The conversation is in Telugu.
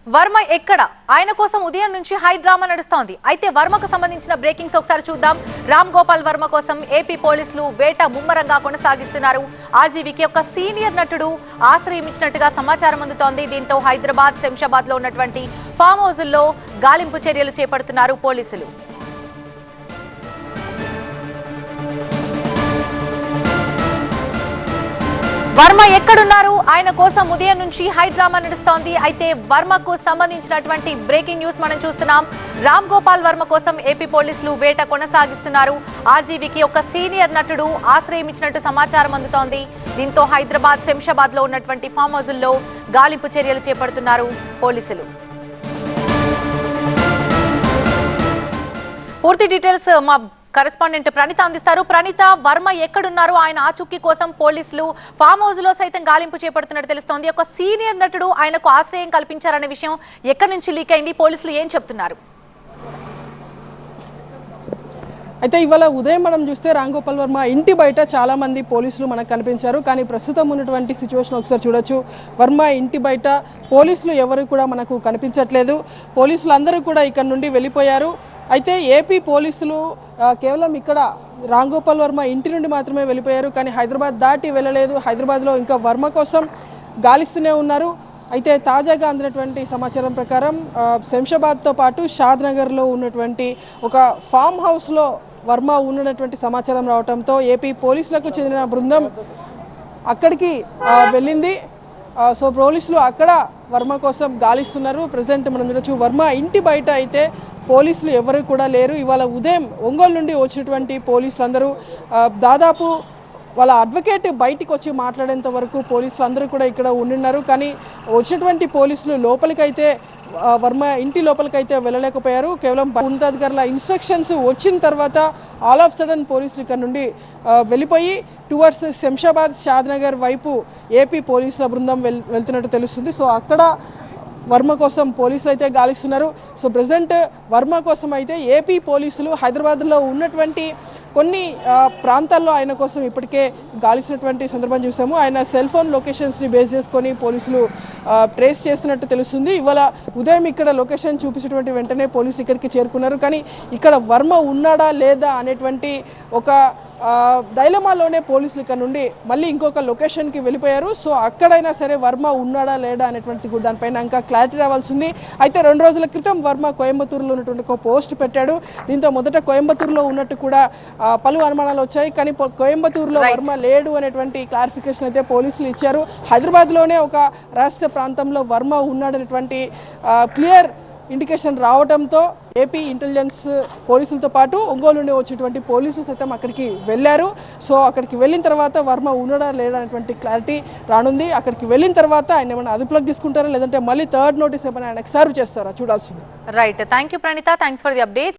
వర్మ ఎక్కడ ఆయన కోసం ఉదయం నుంచి హై డ్రామా నడుస్తోంది. అయితే వర్మకు సంబంధించిన బ్రేకింగ్స్ ఒకసారి చూద్దాం. రామ్ గోపాల్ వర్మ కోసం ఏపీ పోలీసులు వేట ముమ్మరంగా కొనసాగిస్తున్నారు. ఆర్జీవీకి ఒక సీనియర్ నటుడు ఆశ్రయం ఇచ్చినట్టుగా సమాచారం అందుతోంది. దీంతో హైదరాబాద్, శంషాబాద్ లో ఉన్నటువంటి ఫామ్ హౌజుల్లో గాలింపు చర్యలు చేపడుతున్నారు పోలీసులు. వర్మ ఎక్కడున్నారు? ఆయన కోసం ఉదయం నుంచి హై డ్రామా నడుస్తోంది. అయితే వర్మకు సంబంధించినటువంటి బ్రేకింగ్ న్యూస్ మనం చూస్తున్నాం. రామ్ గోపాల్ వర్మ కోసం ఏపీ పోలీసులు వేట కొనసాగిస్తున్నారు. ఆర్జీవీకి ఒక సీనియర్ నటుడు ఆశ్రయం ఇచ్చినట్టు సమాచారం అందుతోంది. దీంతో హైదరాబాద్, శంషాబాద్ లో ఉన్నటువంటి ఫామ్ హౌజుల్లో గాలింపు చర్యలు చేపడుతున్నారు పోలీసులు. పూర్తి డీటెయిల్స్ మా కరెస్పాండెంట్ ప్రణీత అందిస్తారు. ప్రణీత, వర్మ ఎక్కడున్నారు? ఆయన ఆచూకీ కోసం పోలీసులు ఫామ్ హౌస్ లో సైతం గాలింపు చేపడుతున్నట్టు తెలుస్తోంది. ఒక సీనియర్ నటుడు ఆయనకు ఆశ్రయం కల్పించారనే విషయం ఎక్కడి నుంచి లీక్ అయింది? పోలీసులు ఏం చెప్తున్నారు? అయితే ఇవాళ ఉదయం మనం చూస్తే రామ్ గోపాల్ వర్మ ఇంటి బయట చాలా మంది పోలీసులు మనకు కనిపించారు. కానీ ప్రస్తుతం ఉన్నటువంటి సిచ్యువేషన్ ఒకసారి చూడొచ్చు. వర్మ ఇంటి బయట పోలీసులు ఎవరు కూడా మనకు కనిపించట్లేదు. పోలీసులు అందరూ కూడా ఇక్కడ నుండి వెళ్ళిపోయారు. అయితే ఏపీ పోలీసులు కేవలం ఇక్కడ రామ్ గోపాల్ వర్మ ఇంటి నుండి మాత్రమే వెళ్ళిపోయారు. కానీ హైదరాబాద్ దాటి వెళ్ళలేదు. హైదరాబాద్లో ఇంకా వర్మ కోసం గాలిస్తూనే ఉన్నారు. అయితే తాజాగా అందినటువంటి సమాచారం ప్రకారం శంషాబాద్తో పాటు షాద్ నగర్లో ఉన్నటువంటి ఒక ఫామ్ హౌస్లో వర్మ ఉన్నటువంటి సమాచారం రావడంతో ఏపీ పోలీసులకు చెందిన బృందం అక్కడికి వెళ్ళింది. సో పోలీసులు అక్కడ వర్మ కోసం గాలిస్తున్నారు. ప్రజెంట్ మనం చూడొచ్చు వర్మ ఇంటి బయట అయితే పోలీసులు ఎవరు కూడా లేరు. ఇవాళ ఉదయం ఒంగోలు నుండి వచ్చినటువంటి పోలీసులందరూ దాదాపు వాళ్ళ అడ్వకేట్ బయటికి వచ్చి మాట్లాడేంత వరకు పోలీసులు అందరూ కూడా ఇక్కడ ఉండిన్నారు. కానీ వచ్చినటువంటి పోలీసులు లోపలికైతే వర్మ ఇంటి లోపలికైతే వెళ్ళలేకపోయారు. కేవలం ఉన్నతాధికారుల ఇన్స్ట్రక్షన్స్ వచ్చిన తర్వాత ఆల్ ఆఫ్ సడన్ పోలీసులు ఇక్కడ నుండి వెళ్ళిపోయి టువర్డ్స్ శంషాబాద్, షాద్ నగర్ వైపు ఏపీ పోలీసుల బృందం వెళ్తున్నట్టు తెలుస్తుంది. సో అక్కడ వర్మ కోసం పోలీసులు అయితే గాలిస్తున్నారు. సో ప్రజెంట్ వర్మ కోసం అయితే ఏపీ పోలీసులు హైదరాబాద్లో ఉన్నటువంటి కొన్ని ప్రాంతాల్లో ఆయన కోసం ఇప్పటికే గాలిస్తున్నటువంటి సందర్భం చూసాము. ఆయన సెల్ ఫోన్ లొకేషన్స్ని బేస్ చేసుకొని పోలీసులు ట్రేస్ చేస్తున్నట్టు తెలుస్తుంది. ఇవాళ ఉదయం ఇక్కడ లొకేషన్ చూపించినటువంటి వెంటనే పోలీసులు ఇక్కడికి చేరుకున్నారు. కానీ ఇక్కడ వర్మ ఉన్నాడా లేదా అనేటువంటి ఒక డైలమాలోనే పోలీసులు ఇక్కడ నుండి మళ్ళీ ఇంకొక లొకేషన్కి వెళ్ళిపోయారు. సో అక్కడైనా సరే వర్మ ఉన్నాడా లేడా అనేటువంటిది కూడా దానిపైన ఇంకా క్లారిటీ రావాల్సింది. అయితే 2 రోజుల క్రితం వర్మ కోయంబత్తూరులో ఉన్నటువంటి ఒక పోస్ట్ పెట్టాడు. దీంతో మొదట కోయంబత్తూరులో ఉన్నట్టు కూడా పలు అనుమానాలు వచ్చాయి. కానీ కోయంబత్తూరులో వర్మ లేడు అనేటువంటి క్లారిఫికేషన్ అయితే పోలీసులు ఇచ్చారు. హైదరాబాద్లోనే ఒక రహస్య ప్రాంతంలో వర్మ ఉన్నాడనేటువంటి క్లియర్ ఇండికేషన్ రావడంతో ఏపీ ఇంటెలిజెన్స్ పోలీసులతో పాటు ఒంగోలు నుండి వచ్చేటువంటి పోలీసులు సైతం అక్కడికి వెళ్ళారు. సో అక్కడికి వెళ్ళిన తర్వాత వర్మ ఉన్నాడా లేడా అనేటువంటి క్లారిటీ రానుంది. అక్కడికి వెళ్ళిన తర్వాత ఆయన ఏమైనా అదుపులోకి తీసుకుంటారా లేదంటే మళ్ళీ థర్డ్ నోటీస్ ఏమైనా ఆయనకు సర్వ్ చేస్తారా చూడాల్సింది. Right, thank you Praneetha, thanks for the update.